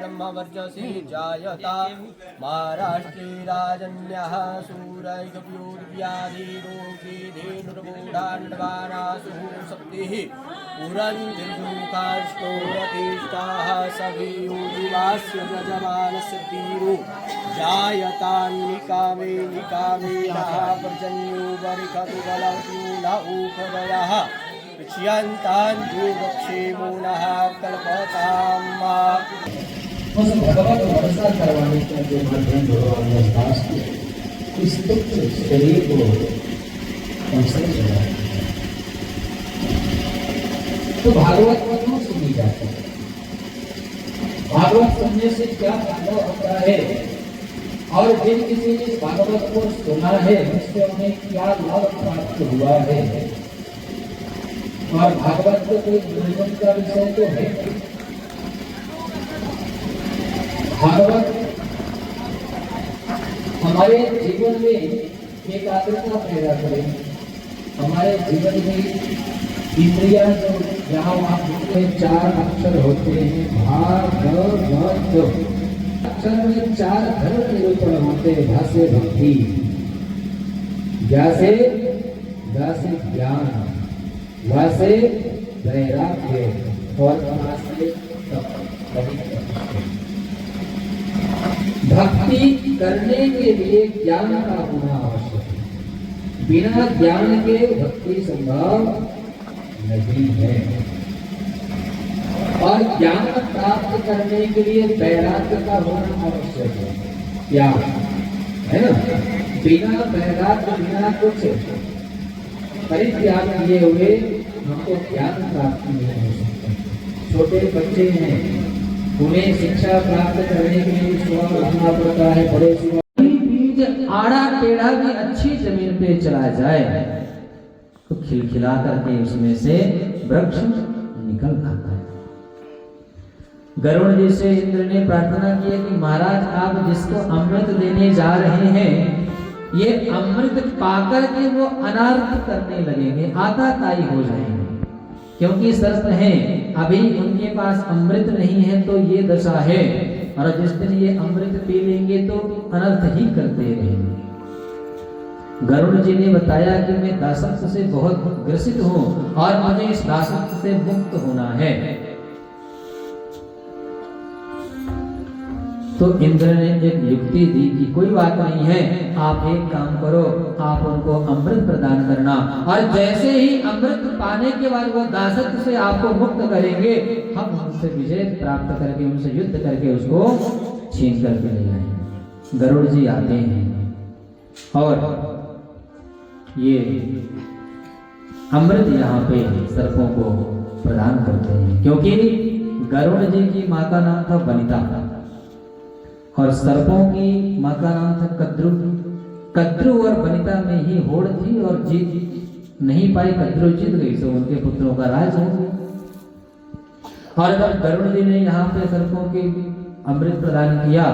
ब्रह्मवर्चसी जायता महाराष्ट्रे राजन्यः सूरैकप्योद्व्याधिरोगी धेनुर्मूढान्वानासुः सप्तिः पुरन्दिर्मुखाष्टोरतीष्टाः सभियूजिवास्य यजमानस्य तीरो जायतान्निकामे निकामेनः पर्जन्यो वरिखतु बलव्यून उपदयः क्षियन्तान्धुवक्षेमूनः कल्पताम्। उस भगवत वर्षा करवाने का जो माध्यम भगवान ने दास किया, इस तुच्छ शरीर को अवसर चला तो भागवत को क्यों सुनी जाती है? भागवत सुनने से क्या फायदा होता है और जिन किसी ने भागवत को सुना है उससे उन्हें क्या लाभ प्राप्त हुआ है? और भागवत तो कोई जीवन का विषय तो है। भागवत हमारे जीवन में एकाग्रता पैदा करें, हमारे जीवन में इंद्रियां जो जहाँ वहाँ होते हैं, 4 अक्षर होते हैं, भागवत अक्षर में 4 धर्म निरूपण होते हैं। भाष्य भक्ति, व्यासे व्यासे ज्ञान, वासे वैराग्य और वासे भक्ति करने के लिए ज्ञान का होना आवश्यक है। बिना ज्ञान के भक्ति संभव नहीं है। और ज्ञान प्राप्त करने के लिए वैराग्य का होना आवश्यक है। क्या है ना? बिना वैराग्य, बिना कुछ परित्याग किए हुए हमको ज्ञान प्राप्त नहीं हो सकता। छोटे बच्चे हैं, उन्हें शिक्षा प्राप्त करने के लिए सुबह उठना पड़ता है। बड़े बीज आड़ा टेढ़ा भी अच्छी जमीन पे चला जाए तो खिलखिला करके उसमें से वृक्ष निकल आता है। गरुड़ जी से इंद्र ने प्रार्थना की कि महाराज आप जिसको अमृत देने जा रहे हैं, ये अमृत पाकर के वो अनर्थ करने लगेंगे, आताताई हो जाएंगे, क्योंकि सर्प हैं, अभी उनके पास अमृत नहीं है तो ये दशा है, और जिस दिन ये अमृत पी लेंगे तो अनर्थ ही करते रहेंगे। गरुड़ जी ने बताया कि मैं दासत्व से बहुत ग्रसित हूँ और मुझे इस दासत्व से मुक्त होना है। तो इंद्र ने एक युक्ति दी कि कोई बात नहीं है, आप एक काम करो, आप उनको अमृत प्रदान करना, और जैसे ही अमृत पाने के बाद वो दासत्व से आपको मुक्त करेंगे, हम उनसे विजय प्राप्त करके, उनसे युद्ध करके उसको छीन करके ले आएंगे। गरुड़ जी आते हैं और ये अमृत यहाँ पे सर्पों को प्रदान करते हैं, क्योंकि गरुड़ जी की माँ का नाम था वनिता और सर्पों की माँ का नाम था कद्रु। कद्रु और वनिता में ही होड़ थी और जीत नहीं पाई, कद्रु जीत गई तो उनके पुत्रों का राज हो गया। और जब गरुड़ जी ने यहाँ पे सर्पों के अमृत प्रदान किया,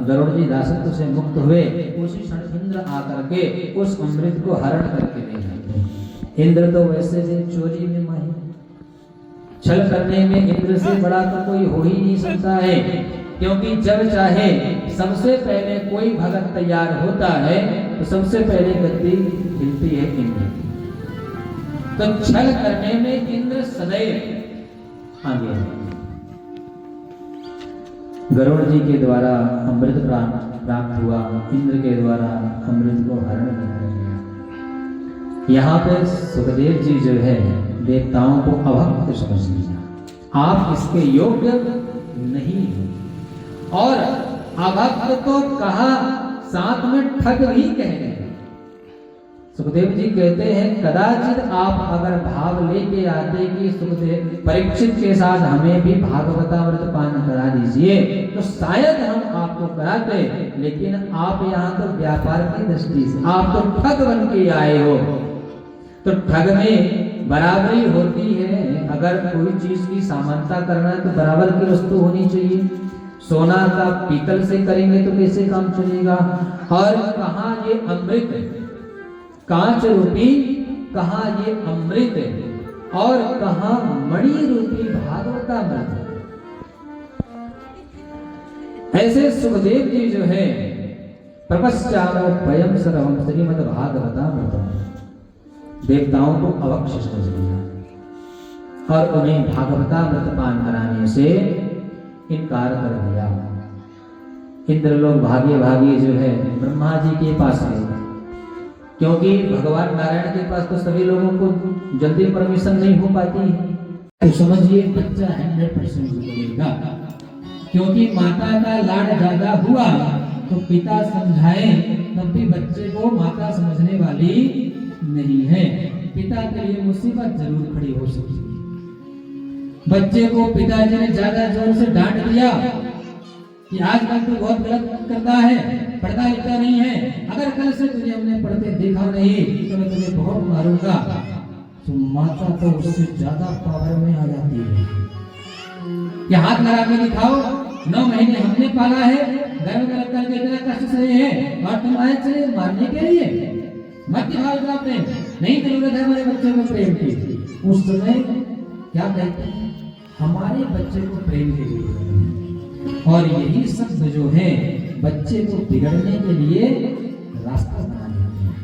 गरुड़ जी दासत्व से मुक्त हुए, उसी क्षण इंद्र आकर के उस अमृत को हरण करके ले गए। इंद्र तो वैसे भी चोरी में माहिर, छल करने में इंद्र से बड़ा तो कोई हो ही नहीं सकता है, क्योंकि जब चाहे सबसे पहले कोई भगत तैयार होता है तो सबसे पहले गद्दी हिलती है इंद्र। तो छल करने में इंद्र सदैव आगे है। गरुड़ जी के द्वारा अमृत प्राप्त हुआ, इंद्र के द्वारा अमृत को हरण कर लिया। यहाँ पे सुखदेव जी जो है देवताओं को अभक्त समझ लिया, आप इसके योग्य नहीं हो, और अभक्त को कहा साथ में ठग भी कहते हैं। सुखदेव जी कहते हैं कदाचित आप अगर भाव लेके आते कि सुखदेव परीक्षित के साथ हमें भी भागवतामृत पान करा दीजिए तो शायद हम आपको कराते, लेकिन आप यहाँ तो व्यापार की दृष्टि से, आप तो ठग बन के आए हो। तो ठग में बराबरी होती है, अगर कोई चीज की समानता करना है तो बराबर की वस्तु होनी चाहिए। सोना का पीतल से करेंगे तो कैसे काम चलेगा? और कहाँ ये अमृत, कांच रूपी कहाँ ये अमृत, और कहाँ मणि रूपी भागवतामृत। ऐसे सुखदेव जी जो है प्रपश्चामो वयम सर्वम श्रीमद् भागवतामृतम, देवताओं को अवक्ष समझ लिया और उन्हें भागवतामृत पान कराने से इनकार कर दिया। इंद्र लोग भागे भागे जो है ब्रह्मा जी के पास गए, क्योंकि भगवान नारायण के पास तो सभी लोगों को जल्दी परमिशन नहीं हो पाती है। तो समझिए बच्चा 100% मिलेगा, क्योंकि माता का लाड ज्यादा हुआ तो पिता समझाए तब भी बच्चे को माता समझने वाली नहीं है। पिता के लिए मुसीबत जरूर खड़ी हो सकती है। बच्चे को पिताजी ने ज्यादा जोर से डांट दिया कि आजकल तू बहुत गलत करता है, पढ़ता लिखता नहीं है, अगर कल से तुझे हमने पढ़ते देखा नहीं तो मैं तुझे बहुत मारूंगा, तो माता तो उससे ज्यादा पावर में आ जाती है। ये हाथ लगा के दिखाओ, 9 महीने हमने पाला है, गर्भ में रख करके इतना कष्ट सहे हैं और तुम आए चले मारने के लिए। मत दिखाओ इतना प्रेम, नहीं जरूरत है हमारे बच्चे को प्रेम की। उस समय क्या कहते हैं, हमारे बच्चे को प्रेम की जरूरत है। और यही शब्द जो है बच्चे को बिगड़ने के लिए रास्ता बना देते हैं।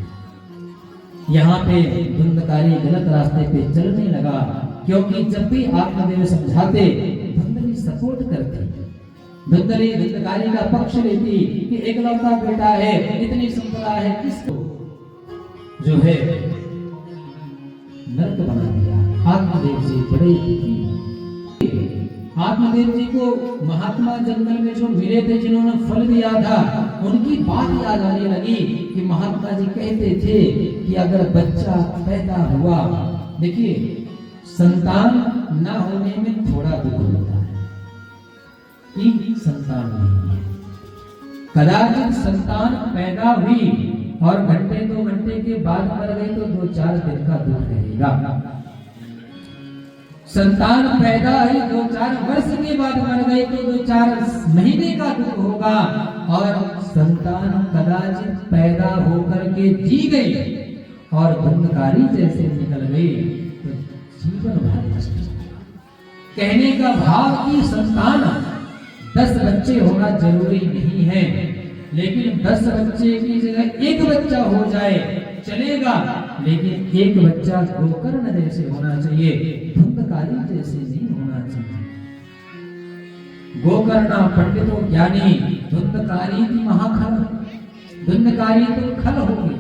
यहाँ पे धुंधकारी गलत रास्ते पे चलने लगा, क्योंकि जब भी आत्मदेव समझाते धुंधली सपोर्ट करती, धुंधली धुंधकारी का पक्ष लेती कि एकलौता बेटा है, इतनी संपदा है, किसको जो है नरक बना दिया। आत्मदेव जी बड़े आत्मदेव जी को महात्मा जंगल में जो मिले थे, जिन्होंने फल दिया था, उनकी बात याद आने लगी कि महात्मा जी कहते थे कि अगर बच्चा पैदा हुआ, देखिए संतान ना होने में थोड़ा दुख होता है कि संतान नहीं है। कदाचित संतान पैदा हुई और घंटे 2 घंटे के बाद मर गई तो 2-4 दिन का दुख रहेगा। संतान पैदा हुई 2-4 वर्ष के बाद मर गई तो 2-4 महीने का दुख होगा। और संतान कदाचित पैदा होकर के जी गई और धुंधकारी जैसे निकल गई तो जीवन भर कष्ट। कहने का भाव कि संतान 10 बच्चे होना जरूरी नहीं है, लेकिन 10 बच्चे की जगह 1 बच्चा हो जाए चलेगा, लेकिन 1 बच्चा गोकर्ण जैसे होना चाहिए, धुंधकारी जैसे नहीं होना चाहिए। गोकर्ण पंडितों ज्ञानी, धुंधकारी की महाखल, धुंधकारी तो खल होगी।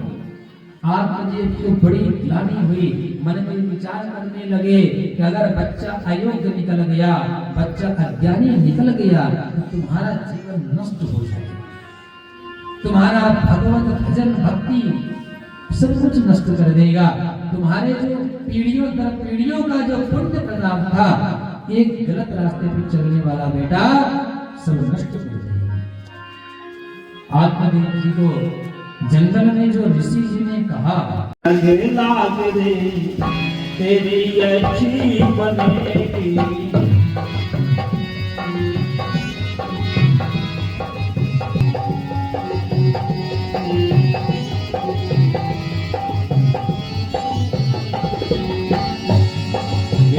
आप मुझे तो बड़ी ग्लानि हुई, मन में विचार करने लगे कि अगर बच्चा अयोग्य निकल गया, बच्चा अज्ञानी निकल गया तो तुम्हारा जीवन नष्ट हो जाएगा, तुम्हारा भगवत भजन भक्ति सब कुछ नष्ट कर देगा। तुम्हारे जो पीढ़ियों दर पीढ़ियों का जो पुण्य प्रताप था, एक गलत रास्ते पर चलने वाला बेटा सब नष्ट कर देगा। आत्मदेव जी को जंगल में जो ऋषि जी ने कहा, लाग दे तेरी अच्छी बनेगी,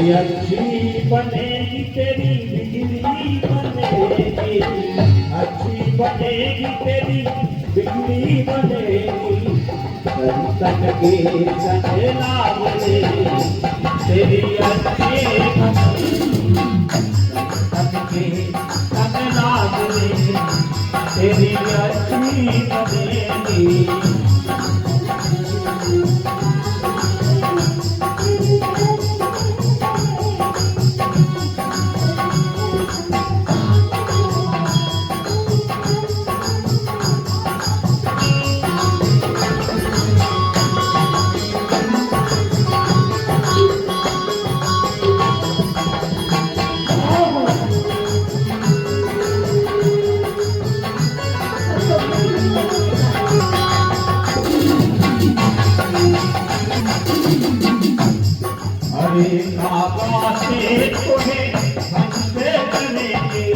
अच्छी बनेगी तेरी बिजली बनेगी, अच्छी बनेगी तेरी बिजली बनेगी, संतन के सने लाग दे तेरी अच्छी बनेगी, संतन के सने लाग दे तेरी अच्छी बनेगी। बाबा से तुम्हें हमसे करेंगे,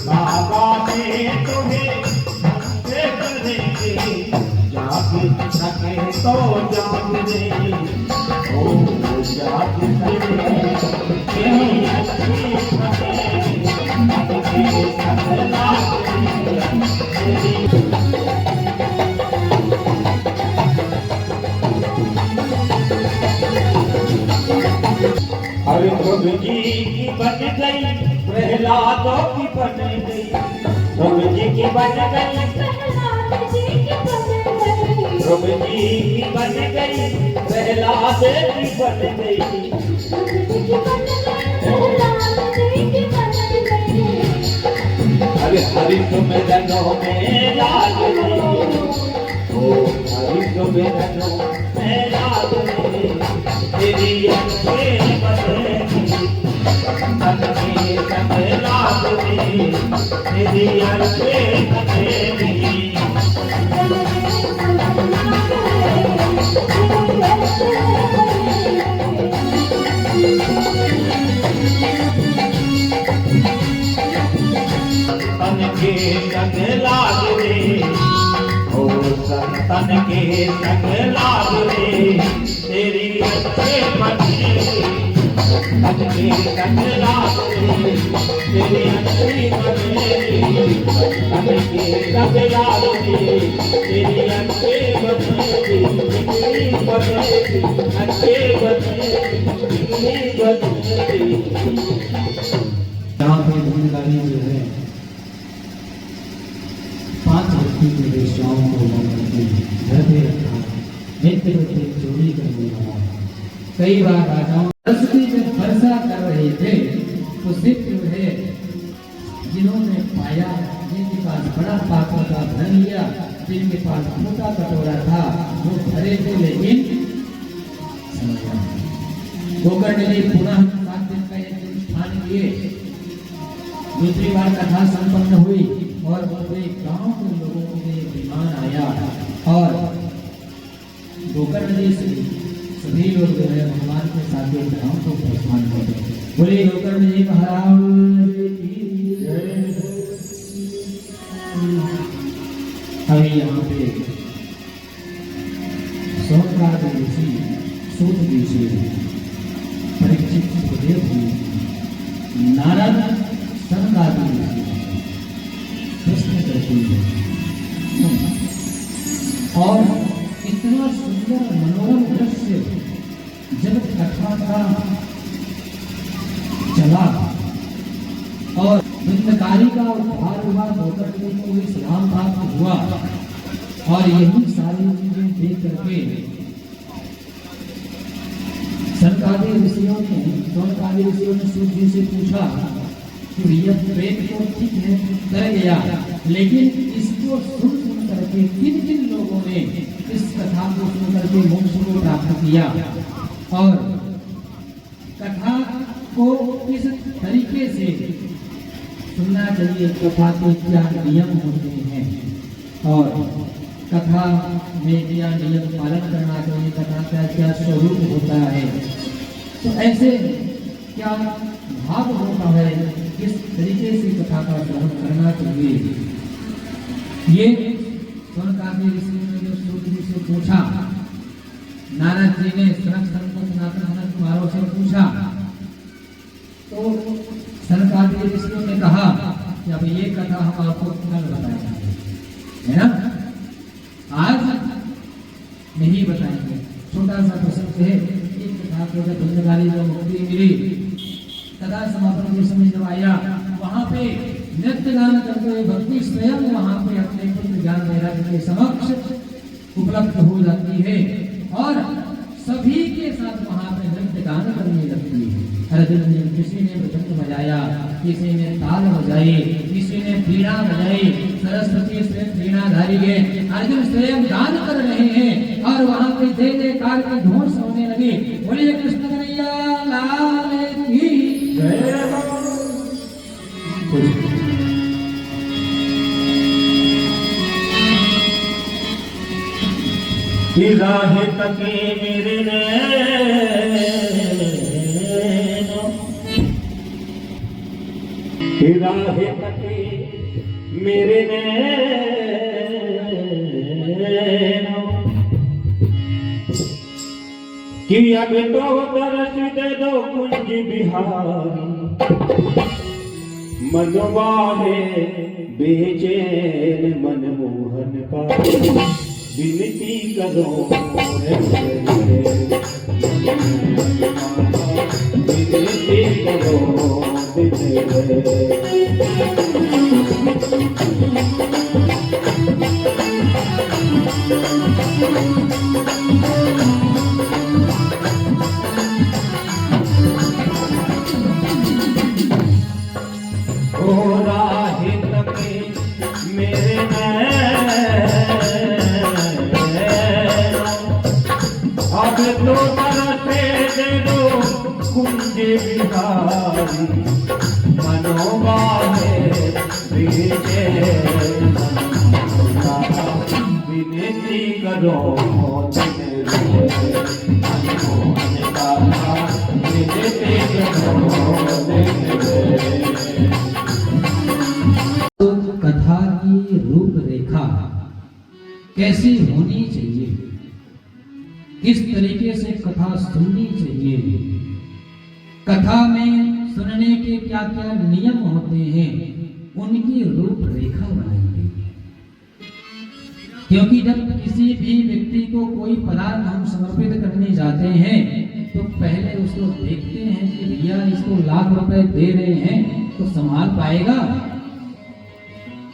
बाबा से तुम्हें हमसे करेंगे, जाग सके तो जाग दे, ओ जाग सके तेरी अच्छी बनेगी, प्रहलादों की बन गई, ध्रुव जी की बन गई, ध्रुव जी की बन गई, प्रहलाद की बन गई। अरे हरि तुम रंगों में लाग गई, ओ हरि तुम रंगों में लाग गई, तेरी अखियाँ बदलेगी, तन के संग लाग गई, तेरी अखियाँ बदलेगी। तन के संग लाग रे, ओ संतन के संग लाग रे, तेरी अच्छे बनेगी, तन के संग लाग रे, तेरी अच्छी बनेगी, तन के संग लाग रे, तेरी अच्छे बनेगी, बिगड़ी बनेगी, अच्छे बनेगी, बिगड़ी बनेगी। यहाँ पे धुंधकारी जो है 5 व्यक्ति की वेश्याओं को घर पे रखा, नित्य प्रति चोरी करने लगा। कई बार राजाओं सरस्वती जब वर्षा कर रहे थे तो सिर्फ जो है जिन्होंने पाया, जिनके पास बड़ा पात्र था भर लिया, जिनके पास छोटा कटोरा था वो भरे थे, लेकिन गोकर्ण ने पुनः 7 दिन का एक स्थान लिए। दूसरी बार कथा संपन्न हुई और पूरे गांव के लोगों को एक विमान आया और गोकर्ण जी से सभी लोग जो है भगवान के साथ एक गांव को प्रस्थान कर गए। बोले गोकर्ण जी महाराज की जय। अभी यहाँ पे सोमनाथ ऋषि, सूत ऋषि, परीक्षित सुखदेव जी, नारद सनकादि प्रश्न करते हैं और इतना सुंदर मनोरम दृश्य जब कथा का चला और धुंधकारी का उद्धार हुआ, गोकर्ण को इस राम प्राप्त हुआ और यही सारी चीजें देख करके सनकादि ऋषियों ने, सोनकादि ऋषियों ने सूत जी से पूछा कि यह प्रेम तो ठीक है कर गया, लेकिन इसको सुन करके किन किन लोगों ने इस कथा को सुन करके मोक्ष को प्राप्त किया और कथा को किस तरीके से सुनना चाहिए, कथा के क्या नियम होते हैं और कथा में क्या नियम पालन करना चाहिए, कथा का क्या स्वरूप होता है, तो ऐसे क्या भाव होता है, किस तरीके से कथा का श्रवण करना चाहिए। ये सोनकादि ऋषि ने जो सूत जी से पूछा, नारद जी ने सनक सनातन सनत कुमारों से पूछा, तो सनकादि ऋषियों ने कहा कि अब ये कथा हम आपको कल बताएंगे, है ना, आज नहीं बताएंगे। छोटा सा प्रसंग है, एक कथा को जब धुंधकारी को मुक्ति मिली, कथा समापन के समय जब आया, वहां पे नृत्य गान करते हुए भक्ति स्वयं वहां पे अपने पुत्र ज्ञान वैराग्य के समक्ष उपलब्ध हो जाती है और सभी के साथ वहां पे नृत्य गान करने लगती है। अर्जुन ने, किसी ने मृदंग बजाया, किसी ने ताल बजाई, किसी ने वीणा बजाई, सरस्वती स्वयं वीणाधारी है, अर्जुन स्वयं गान कर रहे हैं और वहां पे जय जयकार की घोष होने लगी। बोलिए कृष्ण कन्हैया लाल की जय। राह तके मेरे राह तके मेरे कि अब तो तरस दे दो कुंज बिहारी, मनवाहे बेचैन मनमोहन का विनती करो विनती करो बिहारी मनोवाहे विजय विनती करो कथा की रूपरेखा कैसी होनी चाहिए, किस तरीके से कथा सुननी चाहिए, कथा में सुनने के क्या क्या नियम होते हैं, उनकी रूपरेखा बनाई गई है। क्योंकि जब किसी भी व्यक्ति को कोई पदार्थ हम समर्पित करने जाते हैं तो पहले उसको देखते हैं कि भैया इसको लाख रुपए दे रहे हैं तो संभाल पाएगा।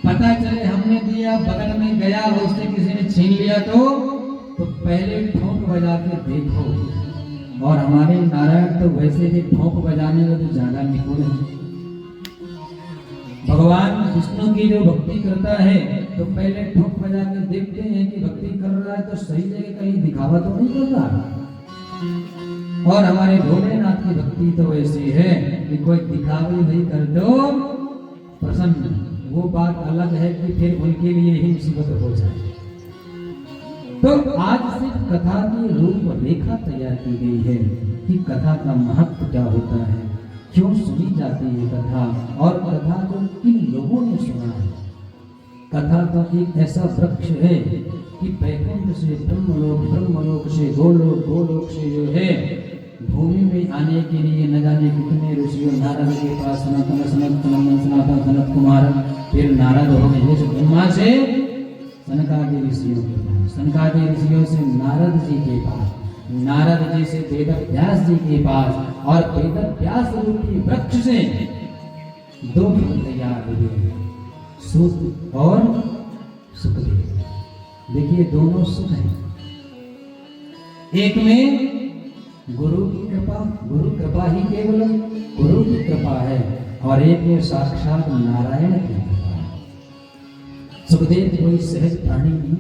पता चले हमने दिया, बगल में गया और उससे किसी ने छीन लिया तो पहले ठोंक बजा के देखो। और हमारे नारायण तो वैसे भी ठोंक बजाने में तो ज्यादा निपुण है। भगवान विष्णु की जो भक्ति करता है तो पहले ठोंक बजा के देखते हैं कि भक्ति कर रहा है तो सही जगह कहीं दिखावा तो नहीं कर रहा। और हमारे भोलेनाथ की भक्ति तो ऐसी है कि कोई दिखावे नहीं कर दो प्रसन्न, वो बात अलग है कि फिर उनके लिए ही मुसीबत हो जाए। तो आज सिर्फ कथा की रूपरेखा तैयार की गई है कि कथा का महत्व क्या होता है, क्यों सुनी जाती है कथा, और कथा को किन लोगों ने सुना है। कथा का एक ऐसा वृक्ष है कि बैकुंठ से ब्रह्मलोक, ब्रह्मलोक से गोलोक, गोलोक से जो है भूमि में आने के लिए न जाने कितने ऋषियों, नारद के पास सनत कुमार, फिर नारद हो गए ब्रह्मा से सनकादि ऋषियों के पास, सनकादि ऋषियों से नारद जी के पास, नारद जी से वेद व्यास जी के पास, और वेद व्यास रूपी वृक्ष से दो फल तैयार हुए, सूत और सुखदेव। देखिए दोनों सुख हैं। एक में गुरु की कृपा, गुरु कृपा ही केवल गुरु की कृपा है, और एक में साक्षात नारायण की कृपा है। सुखदेव कोई सहज प्राणी नहीं,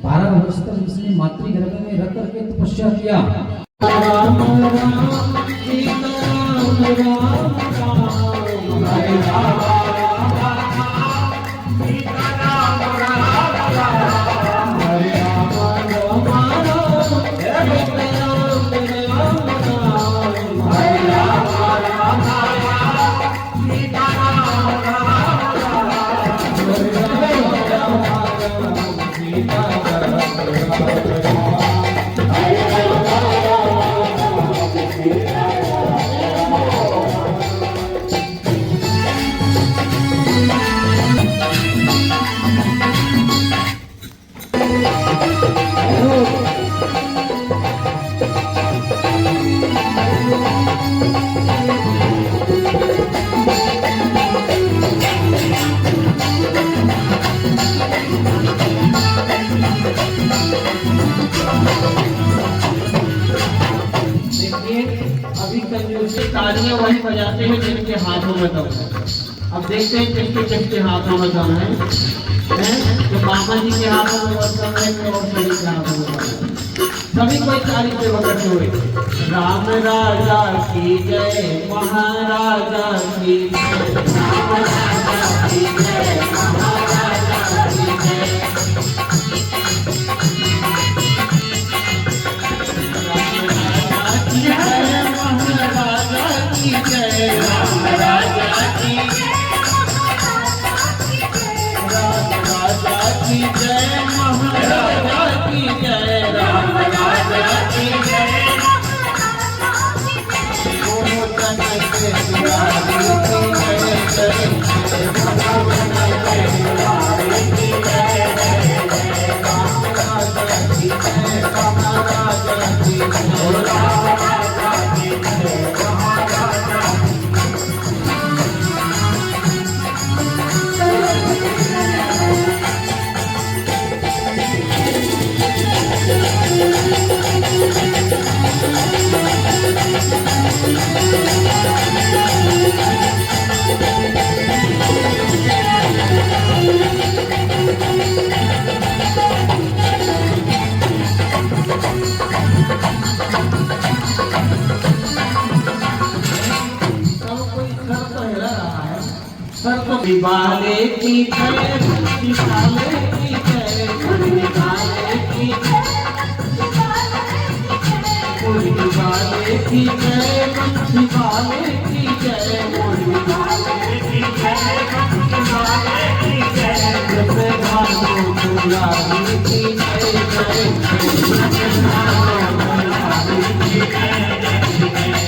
12 वर्ष तक इसने मातृगर्भ में रख करके तपस्या किया। राम राम सीता राम राम राम हरे राम सीता राम राम राम हरे राम राम राम हरे राम राम हरे राम राम सीता राम राम राम हरे तालियां वही बजाते हैं जिनके हाथों में दम है। अब देखते हैं किसके किसके हाथों में दम है। तो मामा जी के हाथों में दम है और सभी के हाथों में दम है। सभी कोई ताली पे वक्त हुए। राम राजा की जय, महाराजा की जय, राम राजा की जय, महाराजा की जय। वाले की जय, बंसी वाले की जय, मुरली वाले की मुरली वाले की जय, बंसी वाले की जय, मुरली वाले की जय, बंसी वाले की जय, जैसे भागो दुलारी की जय जय, जैसे भागो दुलारी की जय जय,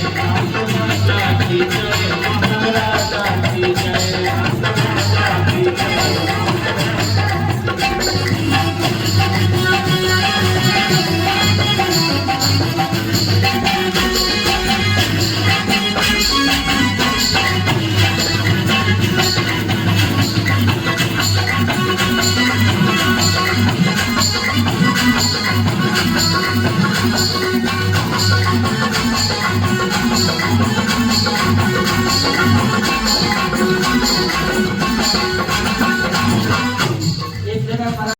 राजा की जय, महाराजा की जय, राजा की जय। इस जगह पर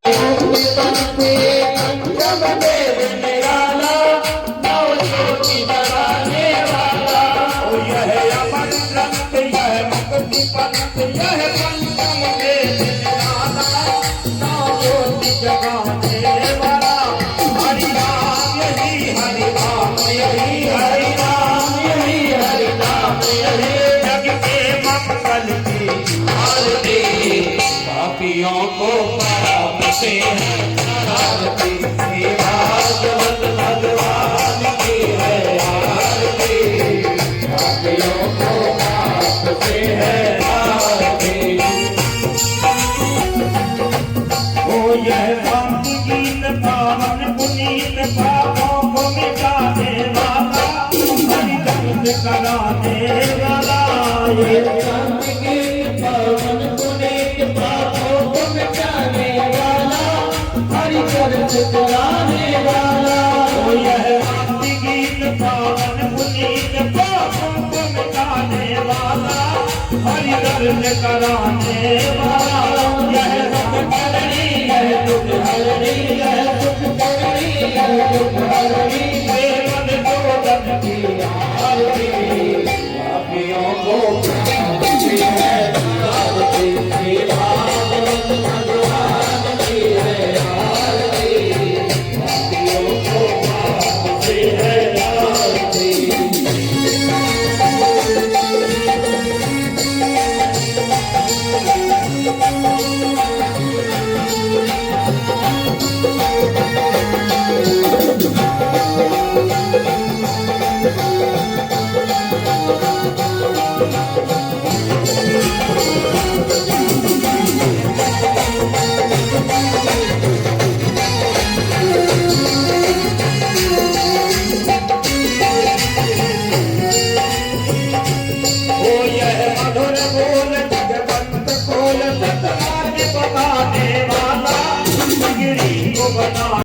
पापियों को पाप से आरती, सेवा जगत भगवान की है आरती, पापियों को पाप से है आरती। ओ यह भक्ति गीत पावन पुनीत पापों को मिटाने वाला, हरि दर्द कराने वाला, ये भक्ति गीत पावन पुनीत पापों को मिटाने वाला, हरि दर्द कराने वाला। ओ यह भक्ति गीत पावन पुनीत पापों को मिटाने वाला, हरि दर्द कराने वाला, यह सुख करनी यह दुख हरनी, यह सुख करनी यह दुख हरनी, मन जोड़न की आरती, पापियों को पापी है आरती, सेवा जगत भगवान की है आरती, पापियों को पाप से है आरती। मधुर बोल जगवंत खोल, सतराज बताने वाला, बिगड़ी को बना